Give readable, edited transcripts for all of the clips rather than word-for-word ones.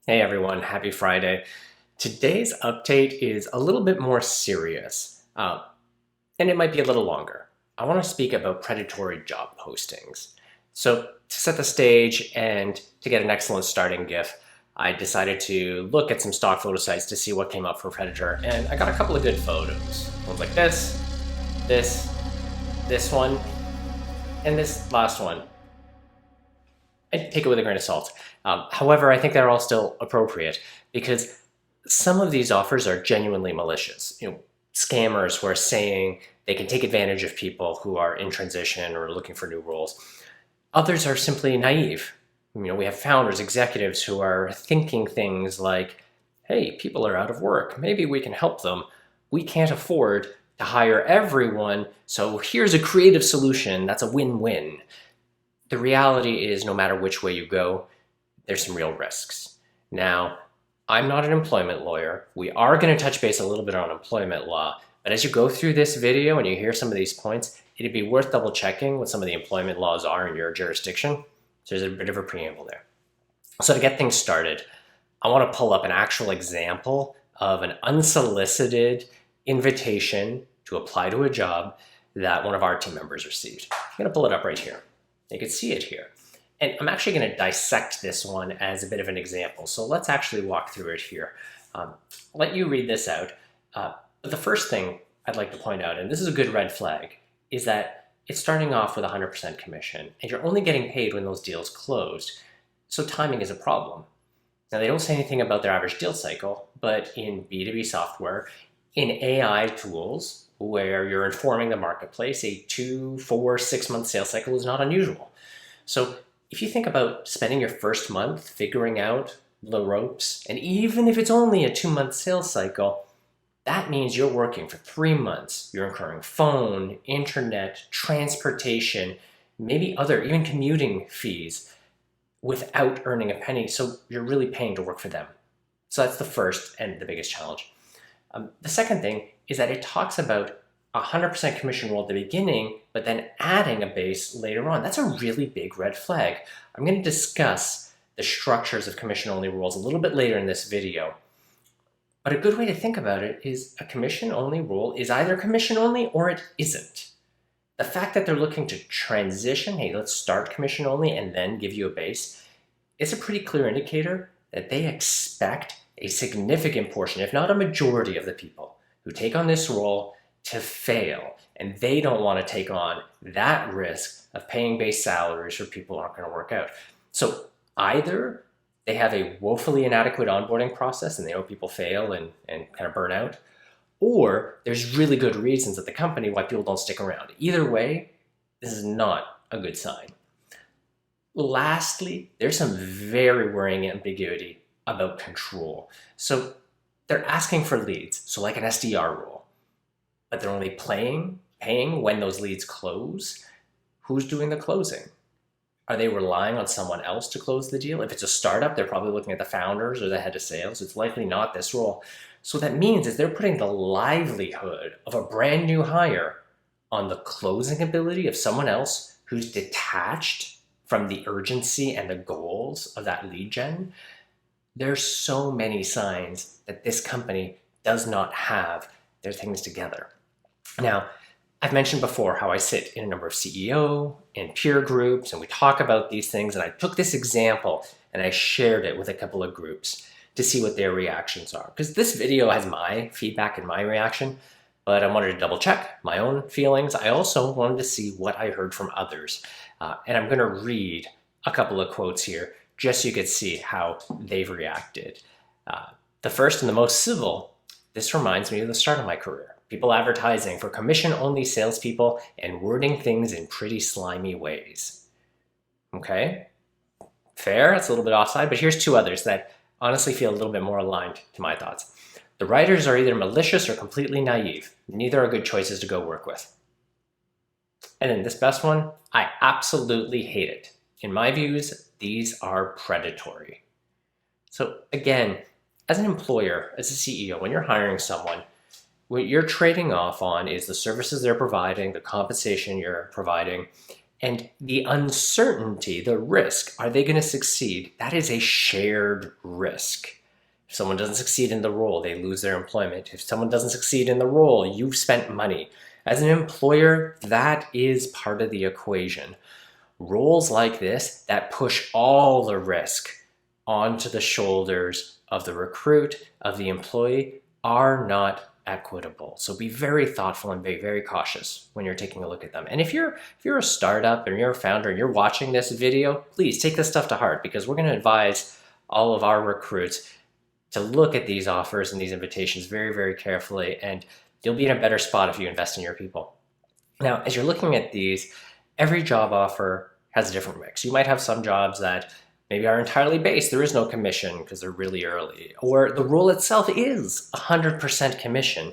Hey everyone, happy Friday. Today's update is a little bit more serious, and it might be a little longer. I want to speak about predatory job postings. So, to set the stage and to get an excellent starting GIF, I decided to look at some stock photo sites to see what came up for Predator, and I got a couple of good photos. Ones like this one, and this last one. I take it with a grain of salt. However, I think they're all still appropriate because some of these offers are genuinely malicious. Scammers who are saying they can take advantage of people who are in transition or looking for new roles. Others are simply naive. We have founders, executives who are thinking things like, hey, people are out of work. Maybe we can help them. We can't afford to hire everyone, so here's a creative solution that's a win-win. The reality is no matter which way you go, there's some real risks. Now, I'm not an employment lawyer. We are going to touch base a little bit on employment law, but as you go through this video and you hear some of these points, it'd be worth double checking what some of the employment laws are in your jurisdiction. So there's a bit of a preamble there. So to get things started, I want to pull up an actual example of an unsolicited invitation to apply to a job that one of our team members received. I'm going to pull it up right here. You can see it here. And I'm actually going to dissect this one as a bit of an example. So let's actually walk through it here. I'll let you read this out. But the first thing I'd like to point out, and this is a good red flag, is that it's starting off with 100% commission, and you're only getting paid when those deals closed. So timing is a problem. Now, they don't say anything about their average deal cycle, but in B2B software, in AI tools, where you're informing the marketplace, a 2, 4, 6-month sales cycle is not unusual. So if you think about spending your first month figuring out the ropes, and even if it's only a 2-month sales cycle, that means you're working for 3 months. You're incurring phone, internet, transportation, maybe other, even commuting fees without earning a penny. So you're really paying to work for them. So that's the first and the biggest challenge. The second thing is that it talks about 100% commission roll at the beginning, but then adding a base later on. That's a really big red flag. I'm going to discuss the structures of commission-only rolls a little bit later in this video. But a good way to think about it is a commission-only roll is either commission-only or it isn't. The fact that they're looking to transition, hey, let's start commission-only and then give you a base, is a pretty clear indicator that they expect a significant portion, if not a majority of the people who take on this role to fail. And they don't want to take on that risk of paying base salaries for people who aren't going to work out. So either they have a woefully inadequate onboarding process and they know people fail and kind of burn out, or there's really good reasons at the company why people don't stick around. Either way, this is not a good sign. Lastly, there's some very worrying ambiguity about control. So they're asking for leads, so like an SDR role, but they're only paying when those leads close. Who's doing the closing? Are they relying on someone else to close the deal? If it's a startup, they're probably looking at the founders or the head of sales. It's likely not this role. So what that means is they're putting the livelihood of a brand new hire on the closing ability of someone else who's detached from the urgency and the goals of that lead gen. There's so many signs that this company does not have their things together. Now, I've mentioned before how I sit in a number of CEO and peer groups, and we talk about these things, and I took this example and I shared it with a couple of groups to see what their reactions are. Because this video has my feedback and my reaction, but I wanted to double check my own feelings. I also wanted to see what I heard from others. And I'm going to read a couple of quotes here just so you could see how they've reacted. The first and the most civil, this reminds me of the start of my career. People advertising for commission-only salespeople and wording things in pretty slimy ways. Okay, fair, that's a little bit offside, but here's two others that honestly feel a little bit more aligned to my thoughts. The writers are either malicious or completely naive. Neither are good choices to go work with. And then this best one, I absolutely hate it. In my views, these are predatory. So again, as an employer, as a CEO, when you're hiring someone, what you're trading off on is the services they're providing, the compensation you're providing, And the uncertainty, the risk, are they going to succeed? That is a shared risk. If someone doesn't succeed in the role, they lose their employment. If someone doesn't succeed in the role, you've spent money. As an employer, that is part of the equation. Roles like this that push all the risk onto the shoulders of the recruit, of the employee, are not equitable. So be very thoughtful and be very cautious when you're taking a look at them. And if you're a startup and you're a founder and you're watching this video, please take this stuff to heart, because we're going to advise all of our recruits to look at these offers and these invitations very, very carefully, and you'll be in a better spot if you invest in your people. Now, as you're looking at these, every job offer has a different mix. You might have some jobs that maybe are entirely based. There is no commission because they're really early, or the role itself is 100% commission.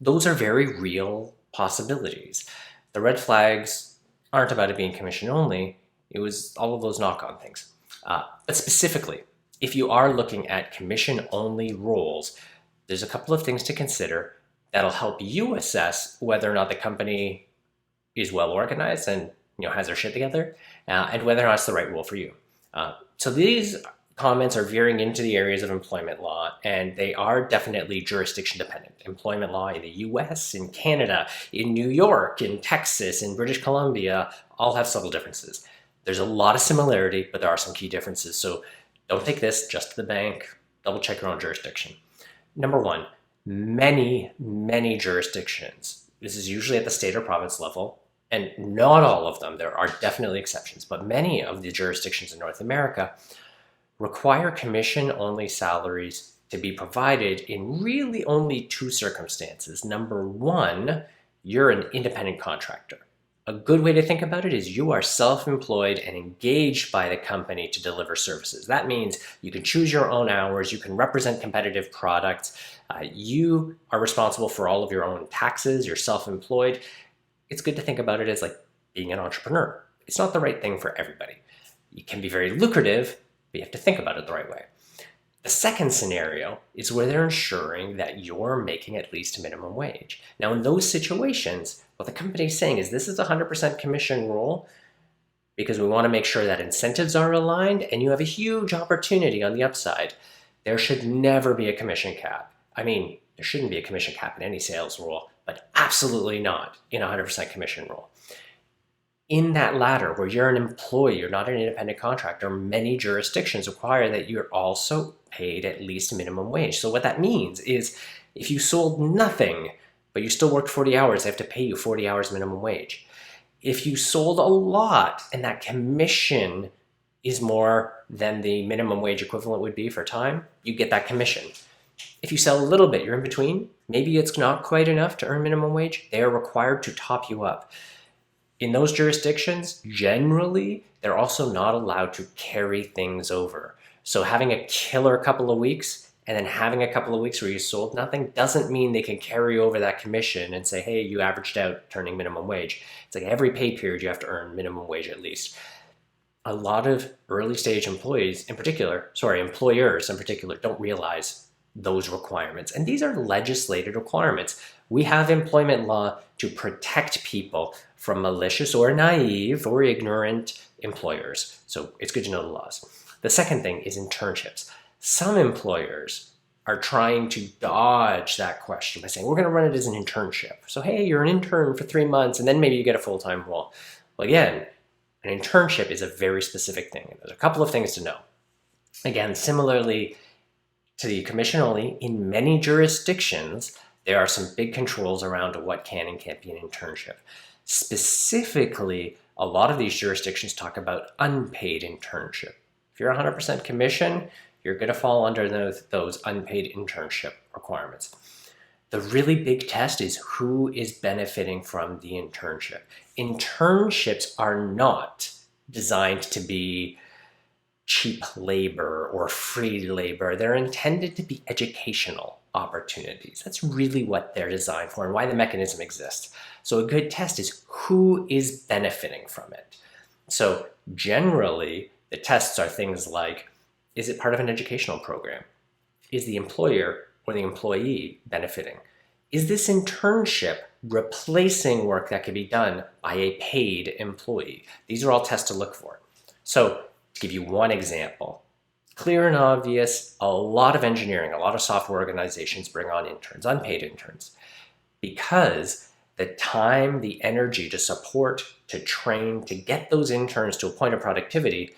Those are very real possibilities. The red flags aren't about it being commission only. It was all of those knock-on things. But specifically, if you are looking at commission-only roles, there's a couple of things to consider that'll help you assess whether or not the company is well organized and has their shit together, and whether or not it's the right role for you. So these comments are veering into the areas of employment law, and they are definitely jurisdiction dependent. Employment law in the US, in Canada, in New York, in Texas, in British Columbia, all have subtle differences. There's a lot of similarity, but there are some key differences. So don't take this just to the bank. Double check your own jurisdiction. Number one, many jurisdictions, this is usually at the state or province level, and not all of them, there are definitely exceptions, but many of the jurisdictions in North America require commission-only salaries to be provided in really only two circumstances. Number one, you're an independent contractor. A good way to think about it is you are self-employed and engaged by the company to deliver services. That means you can choose your own hours, you can represent competitive products, you are responsible for all of your own taxes, you're self-employed. It's good to think about it as like being an entrepreneur. It's not the right thing for everybody. It can be very lucrative, but you have to think about it the right way. The second scenario is where they're ensuring that you're making at least minimum wage. Now, in those situations, what the company is saying is this is a 100% commission role because we want to make sure that incentives are aligned and you have a huge opportunity on the upside. There should never be a commission cap. I mean, there shouldn't be a commission cap in any sales role, but absolutely not in a 100% commission role. In that latter, where you're an employee, you're not an independent contractor, many jurisdictions require that you're also paid at least minimum wage. So what that means is if you sold nothing, but you still worked 40 hours, they have to pay you 40 hours minimum wage. If you sold a lot and that commission is more than the minimum wage equivalent would be for time, you get that commission. If you sell a little bit, you're in between, maybe it's not quite enough to earn minimum wage, they are required to top you up. In those jurisdictions, generally, they're also not allowed to carry things over. So having a killer couple of weeks and then having a couple of weeks where you sold nothing doesn't mean they can carry over that commission and say, hey, you averaged out turning minimum wage. It's like every pay period you have to earn minimum wage at least. A lot of early stage employers in particular don't realize those requirements. And these are legislated requirements. We have employment law to protect people from malicious or naive or ignorant employers. So it's good to know the laws. The second thing is internships. Some employers are trying to dodge that question by saying, we're going to run it as an internship. So, hey, you're an intern for 3 months and then maybe you get a full-time role. Well, again, an internship is a very specific thing. And there's a couple of things to know. Again, similarly to the commission only, in many jurisdictions, there are some big controls around what can and can't be an internship. Specifically, a lot of these jurisdictions talk about unpaid internship. If you're 100% commission, you're going to fall under those unpaid internship requirements. The really big test is who is benefiting from the internship. Internships are not designed to be cheap labor or free labor. They're intended to be educational opportunities. That's really what they're designed for and why the mechanism exists. So a good test is who is benefiting from it. So generally, the tests are things like, is it part of an educational program? Is the employer or the employee benefiting? Is this internship replacing work that could be done by a paid employee? These are all tests to look for. So to give you one example, clear and obvious, a lot of engineering, a lot of software organizations bring on interns, unpaid interns, because the time, the energy to support, to train, to get those interns to a point of productivity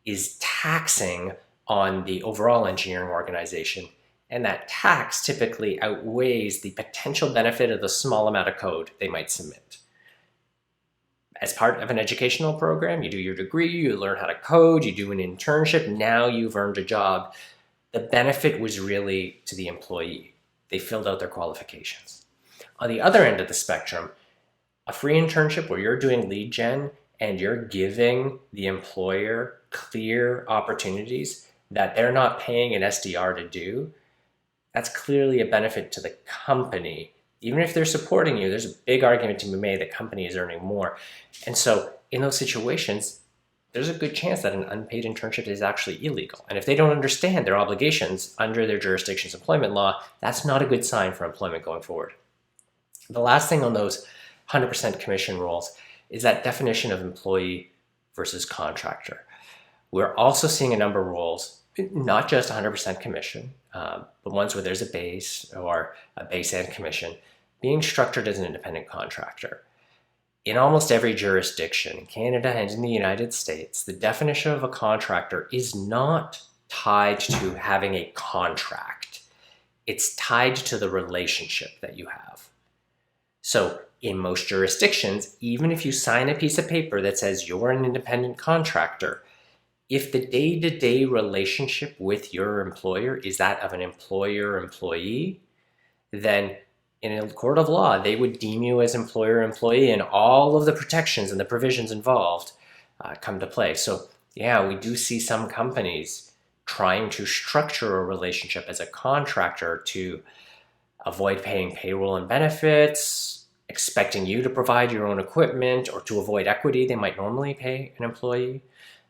is taxing on the overall engineering organization. And that tax typically outweighs the potential benefit of the small amount of code they might submit. As part of an educational program, you do your degree, you learn how to code, you do an internship, now you've earned a job. The benefit was really to the employee. They filled out their qualifications. On the other end of the spectrum, a free internship where you're doing lead gen and you're giving the employer clear opportunities that they're not paying an SDR to do, that's clearly a benefit to the company. Even if they're supporting you, there's a big argument to be made that company is earning more. And so in those situations, there's a good chance that an unpaid internship is actually illegal. And if they don't understand their obligations under their jurisdiction's employment law, that's not a good sign for employment going forward. The last thing on those 100% commission rules is that definition of employee versus contractor. We're also seeing a number of rules, not just 100% commission, but ones where there's a base or a base and commission, being structured as an independent contractor. In almost every jurisdiction, in Canada and in the United States, the definition of a contractor is not tied to having a contract. It's tied to the relationship that you have. So in most jurisdictions, even if you sign a piece of paper that says you're an independent contractor, if the day-to-day relationship with your employer is that of an employer-employee, then in a court of law, they would deem you as employer-employee and all of the protections and the provisions involved come to play. So yeah, we do see some companies trying to structure a relationship as a contractor to avoid paying payroll and benefits, expecting you to provide your own equipment, or to avoid equity they might normally pay an employee.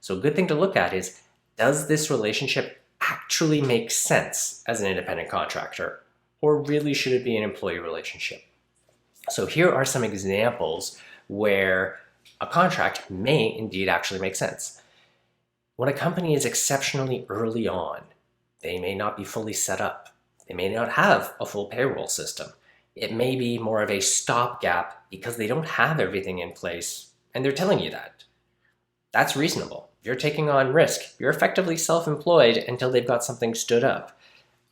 So a good thing to look at is, does this relationship actually make sense as an independent contractor, or really should it be an employee relationship? So here are some examples where a contract may indeed actually make sense. When a company is exceptionally early on, they may not be fully set up. They may not have a full payroll system. It may be more of a stopgap because they don't have everything in place and they're telling you that. That's reasonable. You're taking on risk. You're effectively self-employed until they've got something stood up.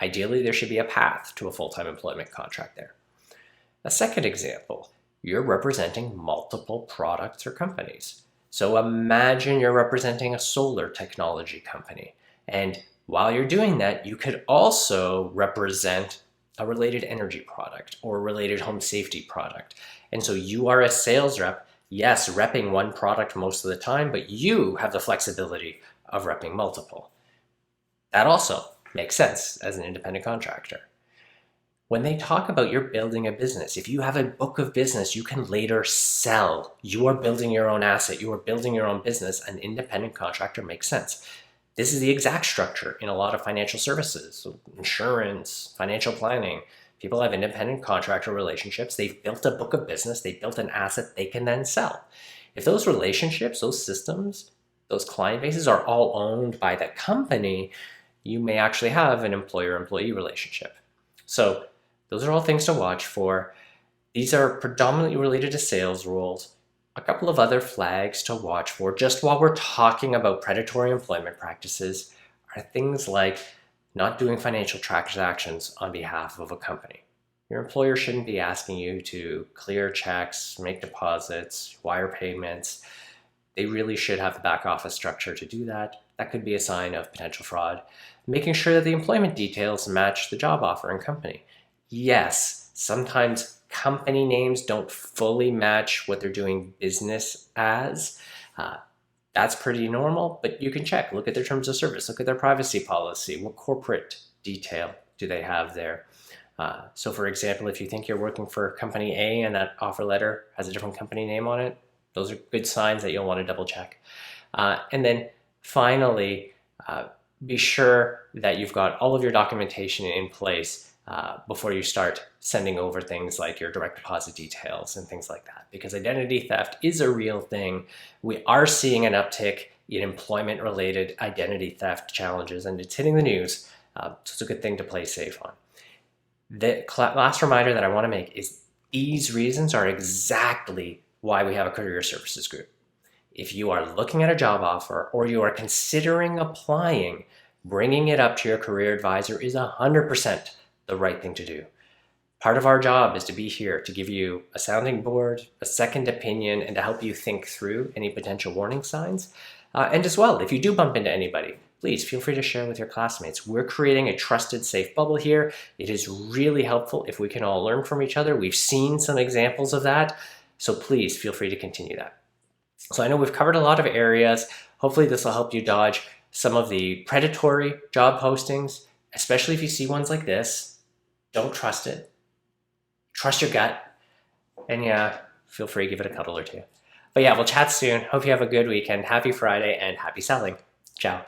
Ideally, there should be a path to a full-time employment contract there. A second example, you're representing multiple products or companies. So imagine you're representing a solar technology company. And while you're doing that, you could also represent a related energy product or a related home safety product. And so you are a sales rep, yes, repping one product most of the time, but you have the flexibility of repping multiple. That also makes sense as an independent contractor. When they talk about you're building a business, if you have a book of business you can later sell, you are building your own asset, you are building your own business, an independent contractor makes sense. This is the exact structure in a lot of financial services, so insurance, financial planning. People have independent contractor relationships. They've built a book of business. They've built an asset they can then sell. If those relationships, those systems, those client bases are all owned by the company, you may actually have an employer-employee relationship. So those are all things to watch for. These are predominantly related to sales rules. A couple of other flags to watch for, just while we're talking about predatory employment practices, are things like not doing financial transactions on behalf of a company. Your employer shouldn't be asking you to clear checks, make deposits, wire payments. They really should have the back office structure to do that. That could be a sign of potential fraud. Making sure that the employment details match the job offer and company. Yes, sometimes company names don't fully match what they're doing business as. That's pretty normal, but you can check. Look at their terms of service. Look at their privacy policy. What corporate detail do they have there? So for example, if you think you're working for company A and that offer letter has a different company name on it, those are good signs that you'll want to double check. And then finally, be sure that you've got all of your documentation in place before you start sending over things like your direct deposit details and things like that, because identity theft is a real thing. We are seeing an uptick in employment-related identity theft challenges, and it's hitting the news, so it's a good thing to play safe on. The last reminder that I want to make is these reasons are exactly why we have a career services group. If you are looking at a job offer or you are considering applying, bringing it up to your career advisor is 100% the right thing to do. Part of our job is to be here to give you a sounding board, a second opinion, and to help you think through any potential warning signs. And as well, if you do bump into anybody, please feel free to share with your classmates. We're creating a trusted, safe bubble here. It is really helpful if we can all learn from each other. We've seen some examples of that, so please feel free to continue that. So I know we've covered a lot of areas. Hopefully this will help you dodge some of the predatory job postings, especially if you see ones like this. Don't trust it. Trust your gut. And yeah, feel free to give it a cuddle or two. But yeah, we'll chat soon. Hope you have a good weekend. Happy Friday and happy selling. Ciao.